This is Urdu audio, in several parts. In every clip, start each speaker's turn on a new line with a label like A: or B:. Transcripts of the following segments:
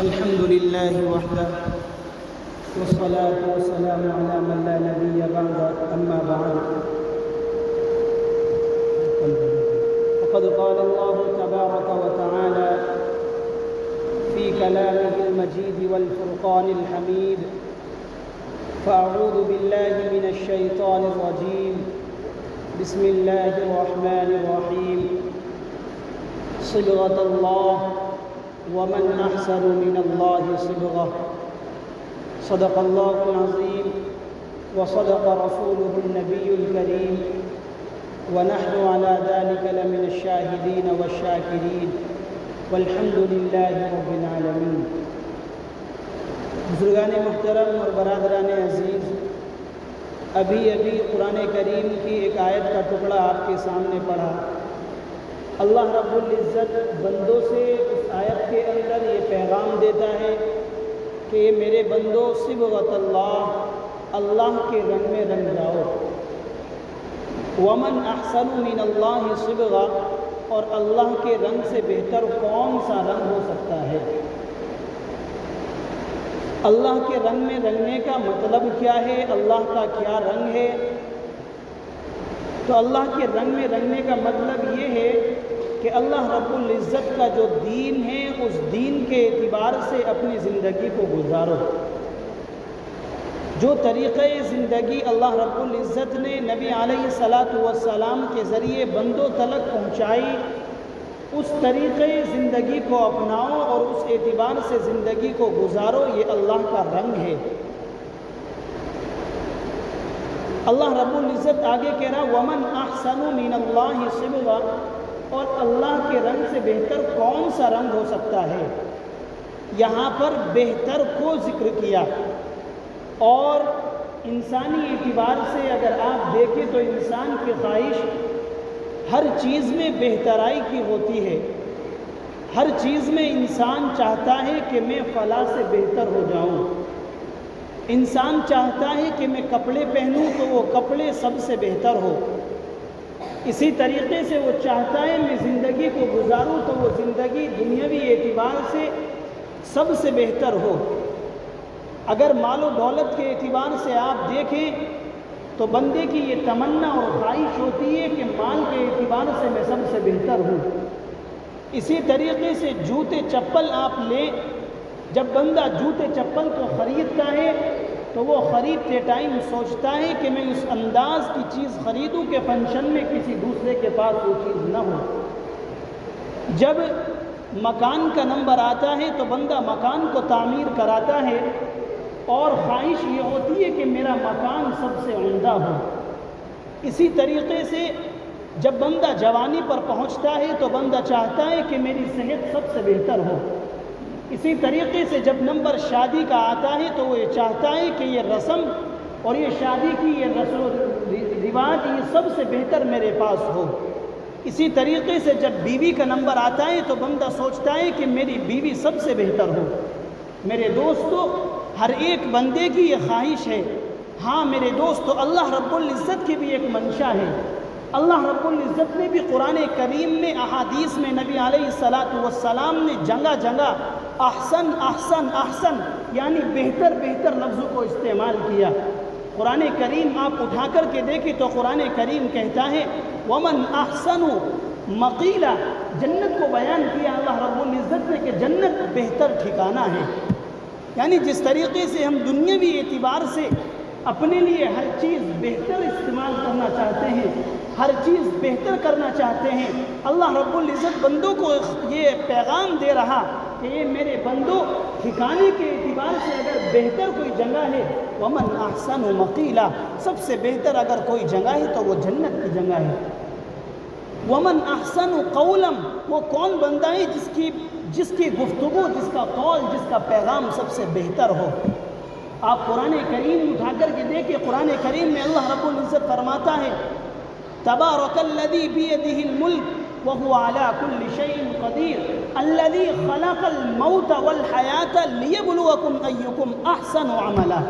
A: الحمد لله وحده والصلاة والسلام على من لا نبي بعد أما بعد فقد قال الله تبارك وتعالى في كلامه المجيد والفرقان الحميد فأعوذ بالله من الشيطان الرجيم بسم الله الرحمن الرحيم صبغة الله ومن أحسن من الله صبغة صدق الله العظيم وصدق رسوله النبي الكريم ونحن على ذلك لمن الشاهدين والشاكرين والحمد لله رب العالمين. بزرگان محترم اور برادران عزیز، ابھی قرآن کریم کی ایک آیت کا ٹکڑا آپ کے سامنے پڑھا. اللہ رب العزت بندوں سے اس آیت کے اندر یہ پیغام دیتا ہے کہ میرے بندو صبغۃ اللہ کے رنگ میں رنگ جاؤ. ومن احسن من اللہ صبغہ، اور اللہ کے رنگ سے بہتر کون سا رنگ ہو سکتا ہے؟ اللہ کے رنگ میں رنگنے کا مطلب کیا ہے؟ اللہ کا کیا رنگ ہے؟ تو اللہ کے رنگ میں رنگنے کا مطلب یہ ہے کہ اللہ رب العزت کا جو دین ہے اس دین کے اعتبار سے اپنی زندگی کو گزارو. جو طریقۂ زندگی اللہ رب العزت نے نبی علیہ السلام کے ذریعے بندوں تلک پہنچائی، اس طریقۂ زندگی کو اپناؤ اور اس اعتبار سے زندگی کو گزارو. یہ اللہ کا رنگ ہے. اللہ رب العزت آگے کہہ رہا وَمَنْ أَحْسَنُ مِنَ اللَّهِ صِبْغًا، اور اللہ کے رنگ سے بہتر کون سا رنگ ہو سکتا ہے؟ یہاں پر بہتر کو ذکر کیا. اور انسانی اعتبار سے اگر آپ دیکھیں تو انسان کی خواہش ہر چیز میں بہترائی کی ہوتی ہے. ہر چیز میں انسان چاہتا ہے کہ میں فلاں سے بہتر ہو جاؤں. انسان چاہتا ہے کہ میں کپڑے پہنوں تو وہ کپڑے سب سے بہتر ہو. اسی طریقے سے وہ چاہتا ہے میں زندگی کو گزاروں تو وہ زندگی دنیاوی اعتبار سے سب سے بہتر ہو. اگر مال و دولت کے اعتبار سے آپ دیکھیں تو بندے کی یہ تمنا اور خواہش ہوتی ہے کہ مال کے اعتبار سے میں سب سے بہتر ہوں. اسی طریقے سے جوتے چپل آپ لیں، جب بندہ جوتے چپل کو خریدتا ہے تو وہ خریدتے ٹائم سوچتا ہے کہ میں اس انداز کی چیز خریدوں کہ فنکشن میں کسی دوسرے کے پاس وہ چیز نہ ہو. جب مکان کا نمبر آتا ہے تو بندہ مکان کو تعمیر کراتا ہے اور خواہش یہ ہوتی ہے کہ میرا مکان سب سے عمدہ ہو. اسی طریقے سے جب بندہ جوانی پر پہنچتا ہے تو بندہ چاہتا ہے کہ میری صحت سب سے بہتر ہو. اسی طریقے سے جب نمبر شادی کا آتا ہے تو وہ یہ چاہتا ہے کہ یہ رسم اور یہ شادی کی یہ رسم و رواج یہ سب سے بہتر میرے پاس ہو. اسی طریقے سے جب بیوی کا نمبر آتا ہے تو بندہ سوچتا ہے کہ میری بیوی سب سے بہتر ہو. میرے دوستو، ہر ایک بندے کی یہ خواہش ہے. ہاں میرے دوستو، اللہ رب العزت کی بھی ایک منشا ہے. اللہ رب العزت نے بھی قرآن کریم میں احادیث میں نبی علیہ السلام نے جگہ جگہ احسن احسن احسن یعنی بہتر بہتر لفظوں کو استعمال کیا. قرآن کریم آپ اٹھا کر کے دیکھیں تو قرآن کریم کہتا ہے وَمَنْ أَحْسَنُ مَقِيلًا، جنت کو بیان کیا اللہ رب العزت نے کہ جنت بہتر ٹھکانہ ہے. یعنی جس طریقے سے ہم دنیاوی اعتبار سے اپنے لیے ہر چیز بہتر استعمال کرنا چاہتے ہیں، ہر چیز بہتر کرنا چاہتے ہیں، اللہ رب العزت بندوں کو یہ پیغام دے رہا کہ یہ میرے بندوں ٹھکانے کے اعتبار سے اگر بہتر کوئی جگہ ہے وَمَنْ أَحْسَنُ مَقِيلًا، سب سے بہتر اگر کوئی جگہ ہے تو وہ جنت کی جگہ ہے. وَمَنْ أَحْسَنُ قَوْلًا، وہ کون بندہ ہے جس کی گفتگو، جس کا قول، جس کا پیغام سب سے بہتر ہو. آپ قرآن کریم اٹھا کر کے دیکھیں، قرآن کریم میں اللہ رب العزت فرماتا ہے تبارک الذی بیدہ الملک وهو على كل شيء قدیر الذی خلق الموت والحیاة لیبلوکم ایکم احسن عملا.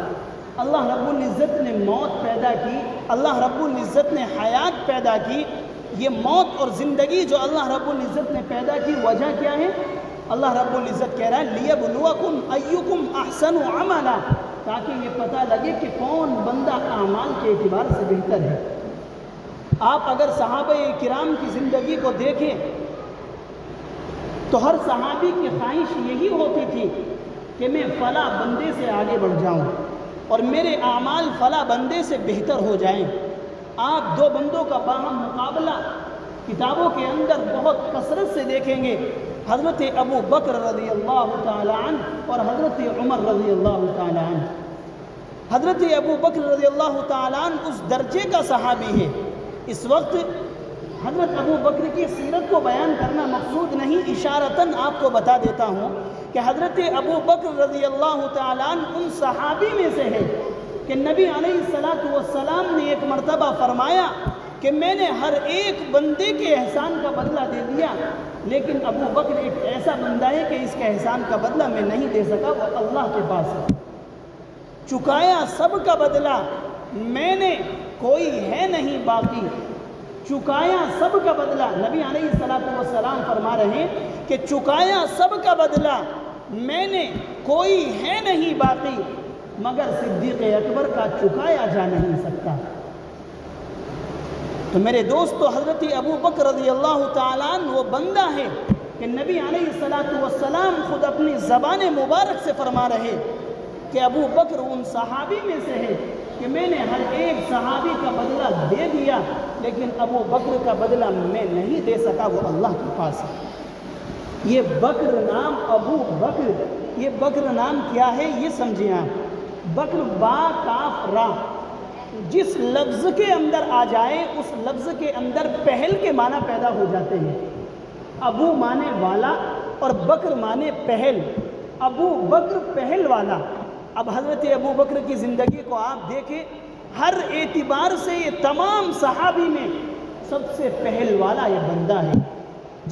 A: اللہ رب العزت نے موت پیدا کی، اللہ رب العزت نے حیات پیدا کی. یہ موت اور زندگی جو اللہ رب العزت نے پیدا کی وجہ کیا ہے؟ اللہ رب العزت کہہ رہا ہے لیبلوکم ایکم احسن عملا، تاکہ یہ پتہ لگے کہ کون بندہ اعمال کے اعتبار سے بہتر ہے۔ آپ اگر صحابہ کرام کی زندگی کو دیکھیں تو ہر صحابی کی خواہش یہی ہوتی تھی کہ میں فلاں بندے سے آگے بڑھ جاؤں اور میرے اعمال فلاں بندے سے بہتر ہو جائیں۔ آپ دو بندوں کا باہم مقابلہ کتابوں کے اندر بہت کثرت سے دیکھیں گے، حضرت ابو بکر رضی اللہ تعالی عنہ اور حضرت عمر رضی اللہ تعالی عنہ۔ حضرت ابو بکر رضی اللہ تعالی عنہ اس درجے کا صحابی ہے۔ اس وقت حضرت ابو بکر کی سیرت کو بیان کرنا مقصود نہیں، اشارتاً آپ کو بتا دیتا ہوں کہ حضرت ابو بکر رضی اللہ تعالیٰ عنہ ان صحابی میں سے ہے کہ نبی علیہ السلام نے ایک مرتبہ فرمایا کہ میں نے ہر ایک بندے کے احسان کا بدلہ دے دیا، لیکن ابو بکر ایک ایسا بندہ ہے کہ اس کے احسان کا بدلہ میں نہیں دے سکا، وہ اللہ کے پاس ہے۔ چکایا سب کا بدلہ میں نے، کوئی ہے نہیں باقی، چکایا سب کا بدلہ۔ نبی علیہ السلام فرما رہے ہیں کہ چکایا سب کا بدلہ میں نے، کوئی ہے نہیں باقی، مگر صدیق اکبر کا چکایا جا نہیں سکتا۔ تو میرے دوستو، حضرت ابو بکر رضی اللہ تعالیٰ عنہ وہ بندہ ہے کہ نبی علیہ السلام خود اپنی زبان مبارک سے فرما رہے کہ ابو بکر ان صحابی میں سے ہے کہ میں نے ہر ایک صحابی کا بدلہ دے دیا، لیکن ابو بکر کا بدلہ میں نہیں دے سکا، وہ اللہ کے پاس ہے۔ یہ بکر نام ابو بکر، یہ بکر نام کیا ہے یہ سمجھیں آپ۔ بکر با کاف را، جس لفظ کے اندر آ جائے اس لفظ کے اندر پہل کے معنی پیدا ہو جاتے ہیں۔ ابو مانے والا اور بکر مانے پہل، ابو بکر پہل والا۔ اب حضرت ابو بکر کی زندگی کو آپ دیکھیں، ہر اعتبار سے یہ تمام صحابی میں سب سے پہل والا یہ بندہ ہے۔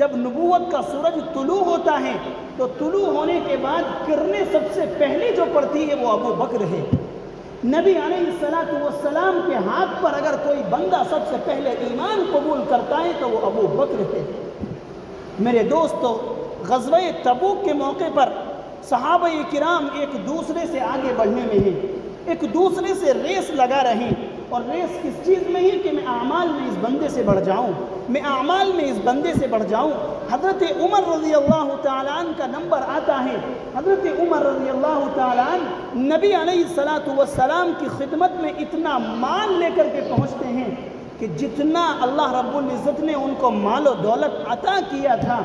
A: جب نبوت کا سورج طلوع ہوتا ہے تو طلوع ہونے کے بعد کرنیں سب سے پہلے جو پڑتی ہے وہ ابو بکر ہے۔ نبی علیہ السلام کے ہاتھ پر اگر کوئی بندہ سب سے پہلے ایمان قبول کرتا ہے تو وہ ابو بکر ہے۔ میرے دوستو، غزوہ تبوک کے موقع پر صحابہ کرام ایک دوسرے سے آگے بڑھنے میں ہیں، ایک دوسرے سے ریس لگا رہے ہیں، اور ریس کس چیز میں ہے کہ میں اعمال میں اس بندے سے بڑھ جاؤں، میں اعمال میں اس بندے سے بڑھ جاؤں۔ حضرت عمر رضی اللہ تعالیٰ عنہ کا نمبر آتا ہے۔ حضرت عمر رضی اللہ تعالیٰ عنہ نبی علیہ السلام کی خدمت میں اتنا مال لے کر کے پہنچتے ہیں کہ جتنا اللہ رب العزت نے ان کو مال و دولت عطا کیا تھا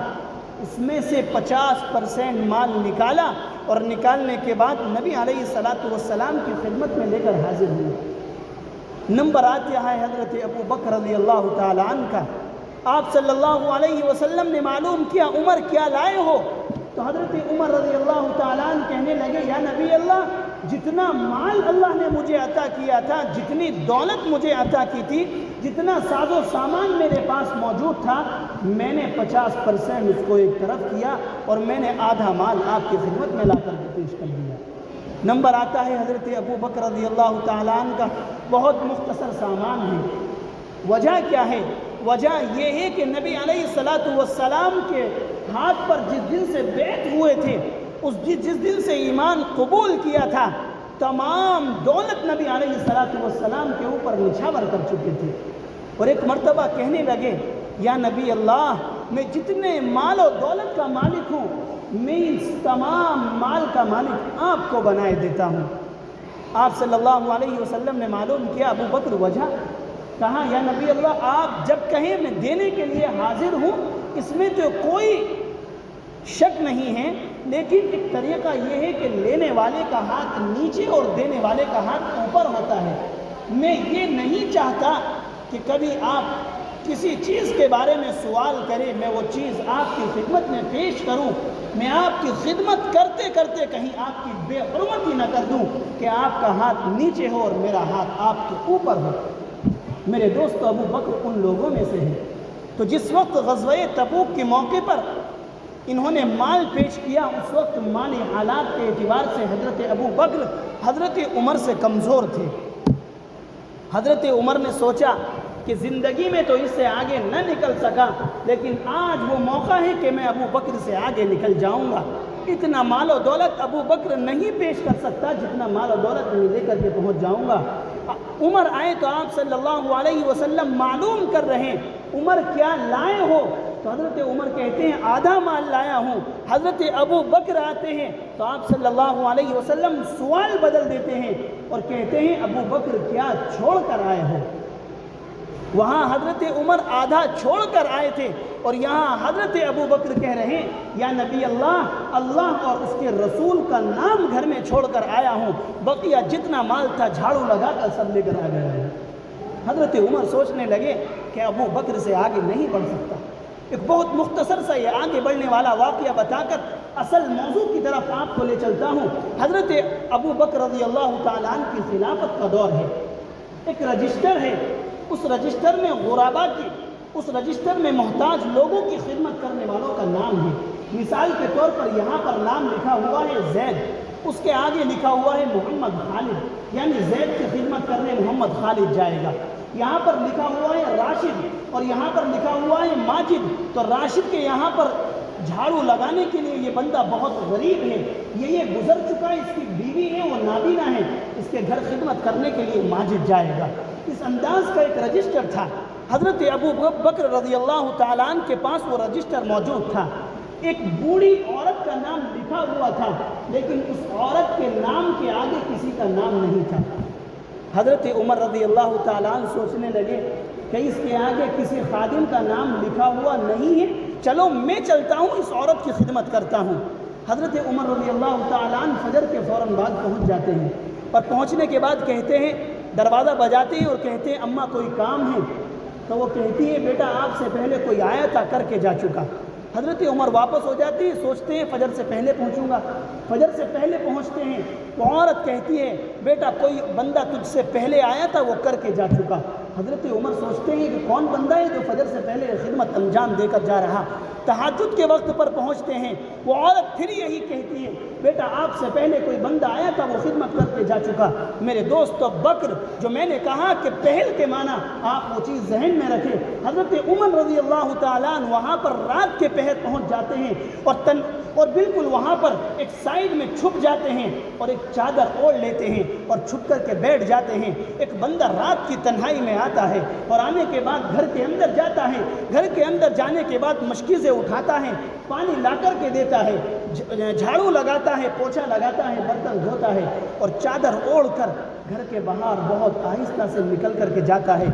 A: اس میں سے 50% مال نکالا، اور نکالنے کے بعد نبی علیہ السلام کی خدمت میں لے کر حاضر ہوئے۔ نمبر آتا ہے حضرت ابو بکر رضی اللہ تعالیٰ عنہ کا۔ آپ صلی اللہ علیہ وسلم نے معلوم کیا عمر کیا لائے ہو، تو حضرت عمر رضی اللہ تعالیٰ عنہ کہنے لگے یا نبی اللہ، جتنا مال اللہ نے مجھے عطا کیا تھا، جتنی دولت مجھے عطا کی تھی، جتنا ساز و سامان میرے پاس موجود تھا، میں نے 50% اس کو ایک طرف کیا اور میں نے آدھا مال آپ کی خدمت میں لا کر کے پیش کر دیا۔ نمبر آتا ہے حضرت ابو بکر رضی اللہ تعالیٰ عنہ کا، بہت مختصر سامان ہے۔ وجہ کیا ہے؟ وجہ یہ ہے کہ نبی علیہ السلام کے ہاتھ پر جس دن سے بیعت ہوئے تھے، جس دن سے ایمان قبول کیا تھا، تمام دولت نبی علیہ السلام کے اوپر نچھاور کر چکے تھے، اور ایک مرتبہ کہنے لگے یا نبی اللہ، میں جتنے مال و دولت کا مالک ہوں، میں اس تمام مال کا مالک آپ کو بنائے دیتا ہوں۔ آپ صلی اللہ علیہ وسلم نے معلوم کیا ابو بکر وجہ، کہا یا نبی اللہ، آپ جب کہیں میں دینے کے لیے حاضر ہوں، اس میں تو کوئی شک نہیں ہے، لیکن ایک طریقہ یہ ہے کہ لینے والے کا ہاتھ نیچے اور دینے والے کا ہاتھ اوپر ہوتا ہے۔ میں یہ نہیں چاہتا کہ کبھی آپ کسی چیز کے بارے میں سوال کریں، میں وہ چیز آپ کی خدمت میں پیش کروں، میں آپ کی خدمت کرتے کرتے کہیں آپ کی بے حرمتی نہ کر دوں کہ آپ کا ہاتھ نیچے ہو اور میرا ہاتھ آپ کے اوپر ہو۔ میرے دوستو، ابو بکر ان لوگوں میں سے ہے۔ تو جس وقت غزوہ تبوک کے موقع پر انہوں نے مال پیش کیا، اس وقت مالی حالات کے اعتبار سے حضرت ابو بکر حضرت عمر سے کمزور تھے۔ حضرت عمر نے سوچا کہ زندگی میں تو اس سے آگے نہ نکل سکا، لیکن آج وہ موقع ہے کہ میں ابو بکر سے آگے نکل جاؤں گا۔ اتنا مال و دولت ابو بکر نہیں پیش کر سکتا جتنا مال و دولت میں لے کر کے پہنچ جاؤں گا۔ عمر آئے تو آپ صلی اللہ علیہ وسلم معلوم کر رہے ہیں عمر کیا لائے ہو؟ تو حضرت عمر کہتے ہیں آدھا مال لایا ہوں۔ حضرت ابو بکر آتے ہیں تو آپ صلی اللہ علیہ وسلم سوال بدل دیتے ہیں اور کہتے ہیں ابو بکر کیا چھوڑ کر آئے ہو؟ وہاں حضرت عمر آدھا چھوڑ کر آئے تھے اور یہاں حضرت ابو بکر کہہ رہے ہیں یا نبی اللہ اور اس کے رسول کا نام گھر میں چھوڑ کر آیا ہوں، بقیہ جتنا مال تھا جھاڑو لگا کر سب لے کر آ گئے۔ حضرت عمر سوچنے لگے کہ ابو بکر سے آگے نہیں بڑھ سکتا۔ ایک بہت مختصر سا یہ آگے بڑھنے والا واقعہ بتا کر اصل موضوع کی طرف آپ کو لے چلتا ہوں۔ حضرت ابو بکر رضی اللہ تعالیٰ عنہ کی خلافت کا دور ہے، ایک رجسٹر ہے، اس رجسٹر میں غربا کی، اس رجسٹر میں محتاج لوگوں کی خدمت کرنے والوں کا نام ہے۔ مثال کے طور پر یہاں پر نام لکھا ہوا ہے زید، اس کے آگے لکھا ہوا ہے محمد خالد، یعنی زید کی خدمت کرنے محمد خالد جائے گا۔ یہاں پر لکھا ہوا ہے راشد اور یہاں پر لکھا ہوا ہے ماجد، تو راشد کے یہاں پر جھاڑو لگانے کے لیے یہ بندہ بہت غریب ہے، یہ گزر چکا ہے، اس کی بیوی ہے وہ نابینا ہے، اس کے گھر خدمت کرنے کے لیے ماجد جائے گا۔ اس انداز کا ایک رجسٹر تھا۔ حضرت ابو بکر رضی اللہ تعالیٰ عنہ کے پاس وہ رجسٹر موجود تھا۔ ایک بوڑھی عورت کا نام لکھا ہوا تھا لیکن اس عورت کے نام کے آگے کسی کا نام نہیں تھا۔ حضرت عمر رضی اللہ تعالیٰ عنہ سوچنے لگے کہ اس کے آگے کسی خادم کا نام لکھا ہوا نہیں ہے، چلو میں چلتا ہوں اس عورت کی خدمت کرتا ہوں۔ حضرت عمر رضی اللہ تعالیٰ عنہ فجر کے فوراً بعد پہنچ جاتے ہیں اور پہنچنے کے بعد کہتے ہیں، دروازہ بجاتے ہیں اور کہتے ہیں اماں کوئی کام ہے؟ تو وہ کہتی ہے بیٹا آپ سے پہلے کوئی آیا تھا، کر کے جا چکا۔ حضرت عمر واپس ہو جاتی ہے، سوچتے ہیں فجر سے پہلے پہنچوں گا۔ فجر سے پہلے پہنچتے ہیں، وہ عورت کہتی ہے بیٹا کوئی بندہ تجھ سے پہلے آیا تھا، وہ کر کے جا چکا۔ حضرت عمر سوچتے ہیں کہ کون بندہ ہے جو فجر سے پہلے خدمت انجام دے کر جا رہا۔ تہجد کے وقت پر پہنچتے ہیں، وہ عورت پھر یہی کہتی ہے بیٹا آپ سے پہلے کوئی بندہ آیا تھا، وہ خدمت کر کے جا چکا۔ میرے دوست بکر، جو میں نے کہا کہ پہل کے معنی آپ وہ چیز ذہن میں رکھیں، حضرت عمر رضی اللہ تعالیٰ عنہ وہاں پر رات کے پہر پہنچ جاتے ہیں اور بالکل وہاں پر ایک سائیڈ میں چھپ جاتے ہیں اور ایک چادر اوڑھ لیتے ہیں اور چھپ کر کے بیٹھ جاتے ہیں۔ ایک بندہ رات کی تنہائی میں آتا ہے اور آنے کے بعد گھر کے اندر جاتا ہے، گھر کے اندر جانے کے بعد مشکیزیں اٹھاتا ہے، پانی لا کر کے دیتا ہے، جھاڑو لگاتا ہے، پوچھا لگاتا ہے، برتن دھوتا ہے اور چادر اوڑھ کر گھر کے باہر بہت آہستہ سے نکل کر کے جاتا ہے۔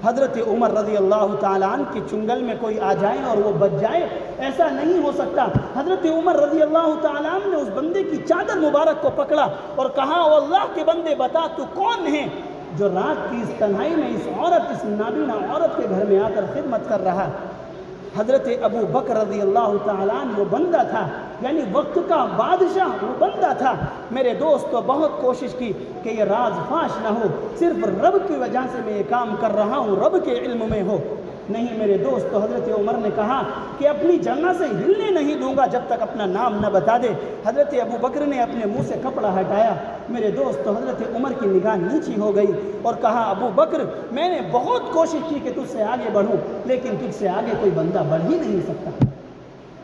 A: حضرت عمر رضی اللہ تعالیٰ عنہ کی چنگل میں کوئی آ جائے اور وہ بچ جائے، ایسا نہیں ہو سکتا۔ حضرت عمر رضی اللہ تعالیٰ عنہ نے اس بندے کی چادر مبارک کو پکڑا اور کہا او اللہ کے بندے بتا تو کون ہے جو رات کی اس تنہائی میں اس عورت، اس نابینا عورت کے گھر میں آ کر خدمت کر رہا۔ حضرت ابو بکر رضی اللہ تعالیٰ عنہ وہ بندہ تھا، یعنی وقت کا بادشاہ وہ بندہ تھا۔ میرے دوست تو بہت کوشش کی کہ یہ راز فاش نہ ہو، صرف رب کی وجہ سے میں یہ کام کر رہا ہوں، رب کے علم میں ہو۔ نہیں میرے دوست، تو حضرت عمر نے کہا کہ اپنی جگہ سے ہلنے نہیں دوں گا جب تک اپنا نام نہ بتا دے۔ حضرت ابو بکر نے اپنے منہ سے کپڑا ہٹایا۔ میرے دوست، تو حضرت عمر کی نگاہ نیچی ہو گئی اور کہا ابو بکر میں نے بہت کوشش کی کہ تجھ سے آگے بڑھوں لیکن تجھ سے آگے کوئی بندہ بڑھ ہی نہیں سکتا۔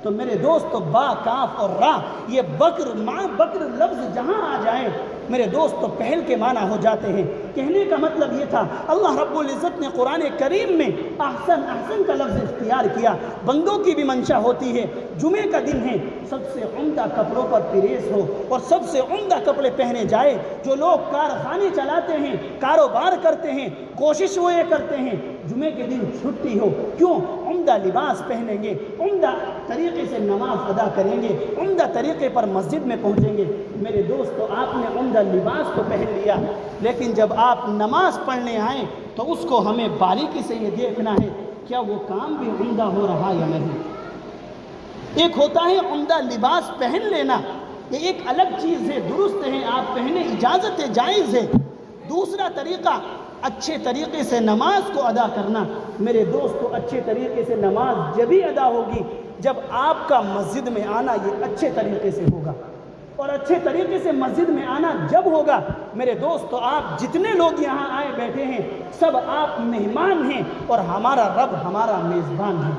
A: تو میرے دوست با کاف اور را، یہ بکر ماں بکر لفظ جہاں آ جائے میرے دوست تو پہل کے معنی ہو جاتے ہیں۔ کہنے کا مطلب یہ تھا اللہ رب العزت نے قرآن کریم میں احسن کا لفظ اختیار کیا۔ بندوں کی بھی منشا ہوتی ہے، جمعے کا دن ہے، سب سے عمدہ کپڑوں پر پریس ہو اور سب سے عمدہ کپڑے پہنے جائے۔ جو لوگ کارخانے چلاتے ہیں، کاروبار کرتے ہیں، کوشش وہ یہ کرتے ہیں جمعے کے دن چھٹی ہو، کیوں؟ عمدہ لباس پہنیں گے، عمدہ طریقے سے نماز ادا کریں گے، عمدہ طریقے پر مسجد میں پہنچیں گے۔ میرے دوستو، آپ نے عمدہ لباس تو پہن لیا لیکن جب آپ نماز پڑھنے آئیں تو اس کو ہمیں باریکی سے یہ دیکھنا ہے کیا وہ کام بھی عمدہ ہو رہا یا نہیں۔ ایک ہوتا ہے عمدہ لباس پہن لینا، یہ ایک الگ چیز ہے، درست ہے، آپ پہنے، اجازت ہے، جائز ہے۔ دوسرا طریقہ اچھے طریقے سے نماز کو ادا کرنا۔ میرے دوستو، اچھے طریقے سے نماز جبھی ادا ہوگی جب آپ کا مسجد میں آنا یہ اچھے طریقے سے ہوگا، اور اچھے طریقے سے مسجد میں آنا جب ہوگا میرے دوستو، آپ جتنے لوگ یہاں آئے بیٹھے ہیں سب آپ مہمان ہیں اور ہمارا رب ہمارا میزبان ہے۔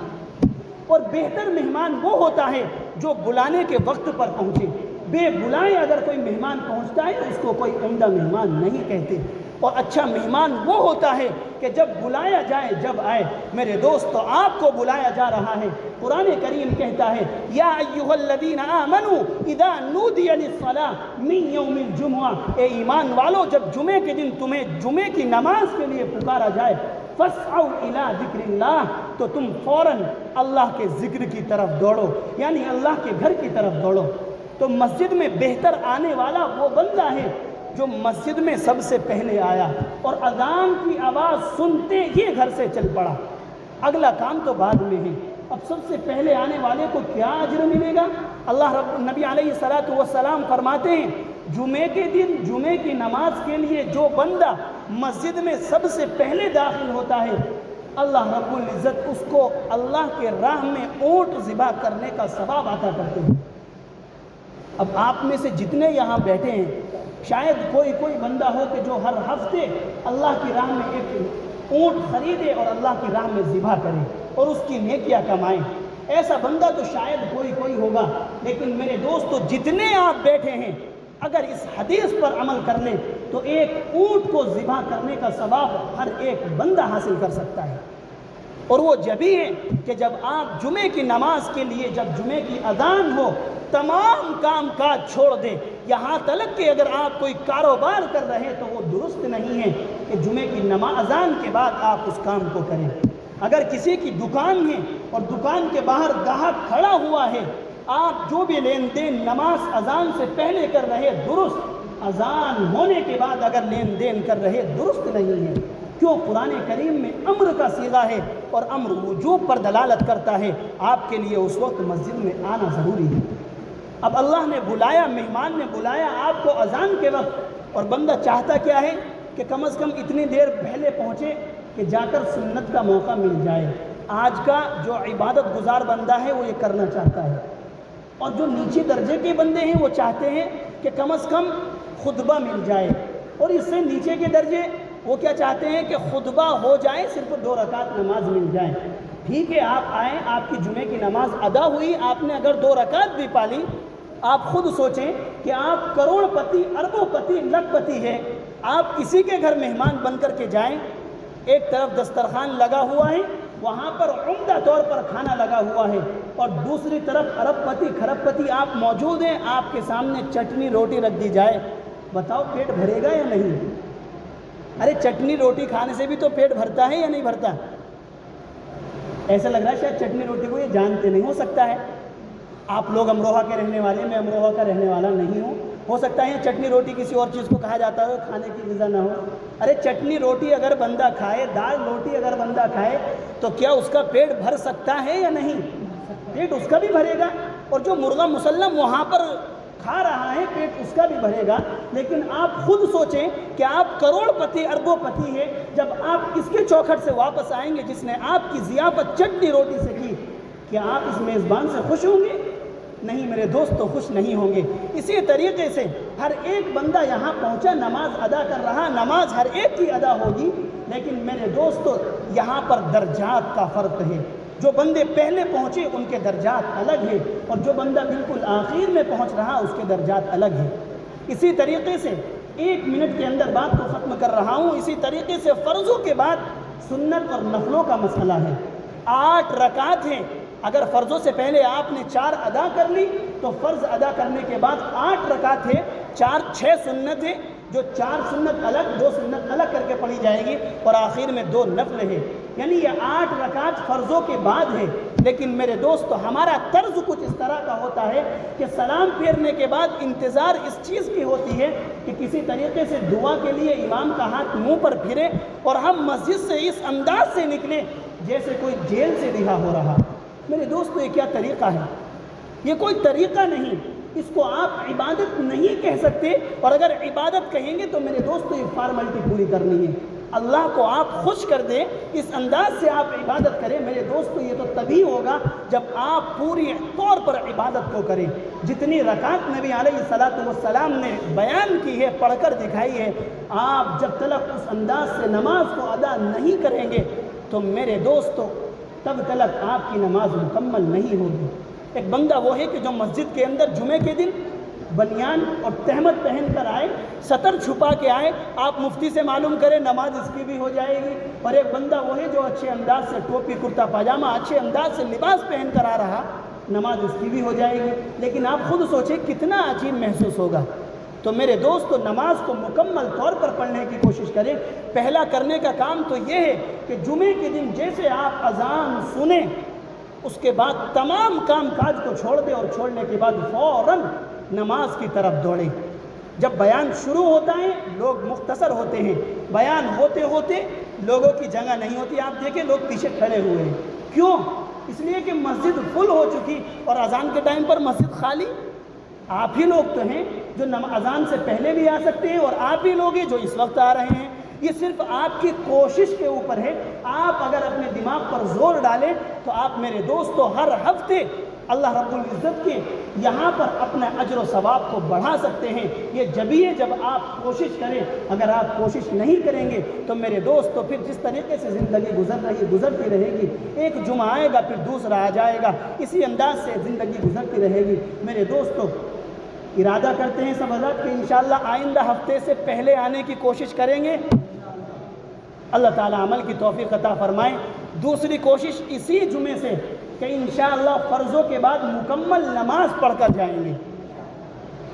A: اور بہتر مہمان وہ ہوتا ہے جو بلانے کے وقت پر پہنچے. بے بلائے اگر کوئی مہمان پہنچتا ہے تو اس کو کوئی عمدہ مہمان نہیں کہتے. اور اچھا مہمان وہ ہوتا ہے کہ جب بلایا جائے جب آئے. میرے دوستو آپ کو بلایا جا رہا ہے. قرآن کریم کہتا ہے یا ایھا الذین آمنوا اذا نودی للصلاۃ من یوم الجمعہ، اے ایمان والو جب جمعے کے دن تمہیں جمعے کی نماز کے لیے پکارا جائے فاسعوا الی ذکر اللہ، تو تم فوراً اللہ کے ذکر کی طرف دوڑو، یعنی اللہ کے گھر کی طرف دوڑو. تو مسجد میں بہتر آنے والا وہ بندہ ہے جو مسجد میں سب سے پہلے آیا اور اذان کی آواز سنتے ہی گھر سے چل پڑا. اگلا کام تو بعد میں ہے. اب سب سے پہلے آنے والے کو کیا اجر ملے گا؟ نبی علیہ الصلاۃ والسلام فرماتے ہیں جمعے کے دن جمعے کی نماز کے لیے جو بندہ مسجد میں سب سے پہلے داخل ہوتا ہے اللہ رب العزت اس کو اللہ کے راہ میں اونٹ ذبح کرنے کا ثواب عطا کرتے ہیں. اب آپ میں سے جتنے یہاں بیٹھے ہیں شاید کوئی بندہ ہو کہ جو ہر ہفتے اللہ کی راہ میں ایک اونٹ خریدے اور اللہ کی راہ میں ذبح کرے اور اس کی نیکیاں کمائیں. ایسا بندہ تو شاید کوئی ہوگا. لیکن میرے دوستو جتنے آپ بیٹھے ہیں اگر اس حدیث پر عمل کر لیں تو ایک اونٹ کو ذبح کرنے کا ثواب ہر ایک بندہ حاصل کر سکتا ہے. اور وہ جبھی ہے کہ جب آپ جمعے کی نماز کے لیے جب جمعے کی اذان ہو تمام کام کاج چھوڑ دیں. یہاں تلک کہ اگر آپ کوئی کاروبار کر رہے تو وہ درست نہیں ہے کہ جمعے کی اذان کے بعد آپ اس کام کو کریں. اگر کسی کی دکان ہے اور دکان کے باہر گاہک کھڑا ہوا ہے آپ جو بھی لین دین نماز اذان سے پہلے کر رہے درست، اذان ہونے کے بعد اگر لین دین کر رہے درست نہیں ہے. کیوں؟ قرآن کریم میں امر کا صیغہ ہے اور امر وجوب پر دلالت کرتا ہے. آپ کے لیے اس وقت مسجد میں آنا ضروری ہے. اب اللہ نے بلایا، مہمان نے بلایا آپ کو اذان کے وقت، اور بندہ چاہتا کیا ہے کہ کم از کم اتنی دیر پہلے پہنچے کہ جا کر سنت کا موقع مل جائے. آج کا جو عبادت گزار بندہ ہے وہ یہ کرنا چاہتا ہے. اور جو نیچے درجے کے بندے ہیں وہ چاہتے ہیں کہ کم از کم خطبہ مل جائے. اور اس سے نیچے کے درجے وہ کیا چاہتے ہیں کہ خطبہ ہو جائے، صرف 2 رکعت نماز مل جائے. ٹھیک ہے آپ آئیں، آپ کی جمعے کی نماز ادا ہوئی، آپ نے اگر 2 رکعت بھی پالی. آپ خود سوچیں کہ آپ کروڑ پتی، اربوں پتی، لکھ پتی ہے، آپ کسی کے گھر مہمان بن کر کے جائیں، ایک طرف دسترخوان لگا ہوا ہے وہاں پر عمدہ طور پر کھانا لگا ہوا ہے اور دوسری طرف ارب پتی کھرب پتی آپ موجود ہیں، آپ کے سامنے چٹنی روٹی رکھ دی جائے، بتاؤ پیٹ بھرے گا یا نہیں؟ ارے چٹنی روٹی کھانے سے بھی تو پیٹ بھرتا ہے یا نہیں بھرتا؟ ایسا لگ رہا ہے شاید چٹنی روٹی کو یہ جانتے نہیں. ہو سکتا ہے آپ لوگ امروہہ کے رہنے والے، میں امروہہ کا رہنے والا نہیں ہوں، ہو سکتا ہے چٹنی روٹی کسی اور چیز کو کہا جاتا ہے کھانے کی غذا نہ ہو. ارے چٹنی روٹی اگر بندہ کھائے، دال روٹی اگر بندہ کھائے تو کیا اس کا پیٹ بھر سکتا ہے یا نہیں؟ پیٹ اس کا بھی بھرے گا، اور جو مرغہ مسلم وہاں پر کھا رہا ہے پیٹ اس کا بھی بھرے گا. لیکن آپ خود سوچیں کہ آپ کروڑ پتی اربوں پتی ہے، جب آپ اس کے چوکھٹ سے واپس آئیں گے جس نے آپ کی ضیافت چٹنی روٹی سے کی، کیا آپ اس میزبان سے خوش ہوں گے؟ نہیں میرے دوستو، خوش نہیں ہوں گے. اسی طریقے سے ہر ایک بندہ یہاں پہنچا، نماز ادا کر رہا، نماز ہر ایک کی ادا ہوگی، لیکن میرے دوستو یہاں پر درجات کا فرق ہے. جو بندے پہلے پہنچے ان کے درجات الگ ہیں اور جو بندہ بالکل آخر میں پہنچ رہا اس کے درجات الگ ہیں. اسی طریقے سے 1 منٹ کے اندر بات کو ختم کر رہا ہوں. اسی طریقے سے فرضوں کے بعد سنت اور نفلوں کا مسئلہ ہے. 8 رکعت ہیں، اگر فرضوں سے پہلے آپ نے 4 ادا کر لی تو فرض ادا کرنے کے بعد 8 رکعت ہے، 6 سنت ہے، جو 4 سنت الگ 2 سنت الگ کر کے پڑھی جائے گی اور آخر میں 2 نفل ہے. یعنی یہ 8 رکعت فرضوں کے بعد ہے. لیکن میرے دوستو ہمارا طرز کچھ اس طرح کا ہوتا ہے کہ سلام پھیرنے کے بعد انتظار اس چیز کی ہوتی ہے کہ کسی طریقے سے دعا کے لیے امام کا ہاتھ منہ پر پھرے اور ہم مسجد سے اس انداز سے نکلیں جیسے کوئی جیل سے رہا ہو رہا. میرے دوستو یہ کیا طریقہ ہے؟ یہ کوئی طریقہ نہیں، اس کو آپ عبادت نہیں کہہ سکتے. اور اگر عبادت کہیں گے تو میرے دوستو یہ فارملٹی پوری کرنی ہے. اللہ کو آپ خوش کر دیں، اس انداز سے آپ عبادت کریں. میرے دوستو یہ تو تبھی ہوگا جب آپ پوری طور پر عبادت کو کریں. جتنی رکعت نبی علیہ الصلاۃ والسلام نے بیان کی ہے، پڑھ کر دکھائی ہے، آپ جب تک اس انداز سے نماز کو ادا نہیں کریں گے تو میرے دوستو تب تک آپ کی نماز مکمل نہیں ہوگی۔ ایک بندہ وہ ہے کہ جو مسجد کے اندر جمعے کے دن بنیان اور تہمت پہن کر آئے، سطر چھپا کے آئے، آپ مفتی سے معلوم کریں نماز اس کی بھی ہو جائے گی۔ اور ایک بندہ وہ ہے جو اچھے انداز سے ٹوپی کرتا پاجامہ اچھے انداز سے لباس پہن کر آ رہا، نماز اس کی بھی ہو جائے گی۔ لیکن آپ خود سوچیں کتنا عجیب محسوس ہوگا۔ تو میرے دوستو، نماز کو مکمل طور پر پڑھنے کی کوشش کریں۔ پہلا کرنے کا کام تو یہ ہے کہ جمعے کے دن جیسے آپ اذان سنیں، اس کے بعد تمام کام کاج کو چھوڑ دیں، اور چھوڑنے کے بعد فوراً نماز کی طرف دوڑیں۔ جب بیان شروع ہوتا ہے لوگ مختصر ہوتے ہیں، بیان ہوتے ہوتے لوگوں کی جگہ نہیں ہوتی۔ آپ دیکھیں لوگ پیچھے کھڑے ہوئے ہیں، کیوں؟ اس لیے کہ مسجد فل ہو چکی، اور اذان کے ٹائم پر مسجد خالی۔ آپ ہی لوگ تو ہیں جو اذان سے پہلے بھی آ سکتے ہیں، اور آپ ہی لوگ ہیں جو اس وقت آ رہے ہیں۔ یہ صرف آپ کی کوشش کے اوپر ہے۔ آپ اگر اپنے دماغ پر زور ڈالیں تو آپ میرے دوستو ہر ہفتے اللہ رب العزت کے یہاں پر اپنا اجر و ثواب کو بڑھا سکتے ہیں۔ یہ جبھی ہے جب آپ کوشش کریں۔ اگر آپ کوشش نہیں کریں گے تو میرے دوستو پھر جس طریقے سے زندگی گزرتی رہے گی، ایک جمعہ آئے گا پھر دوسرا آ جائے گا، اسی انداز سے زندگی گزرتی رہے گی۔ میرے دوستو، ارادہ کرتے ہیں سب حضرات کہ انشاءاللہ آئندہ ہفتے سے پہلے آنے کی کوشش کریں گے۔ اللہ تعالیٰ عمل کی توفیق عطا فرمائے۔ دوسری کوشش اسی جمعے سے کہ انشاءاللہ فرضوں کے بعد مکمل نماز پڑھ کر جائیں گے۔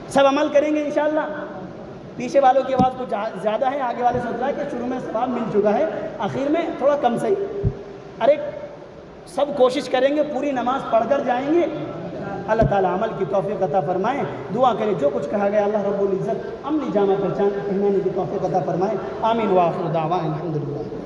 A: سب عمل کریں گے انشاءاللہ۔ پیچھے والوں کی آواز کچھ زیادہ ہے، آگے والے سوچ رہا ہے کہ شروع میں ثواب مل چکا ہے، آخر میں تھوڑا کم صحیح۔ ارے سب کوشش کریں گے، پوری نماز پڑھ کر جائیں گے۔ اللہ تعالیٰ عمل کی توفیق عطا فرمائے۔ دعا کرے جو کچھ کہا گیا اللہ رب العزت عملی جامع پہچان پہنانے کی توفیق عطا فرمائے۔ آمین وآخر دعوانا الحمدللہ۔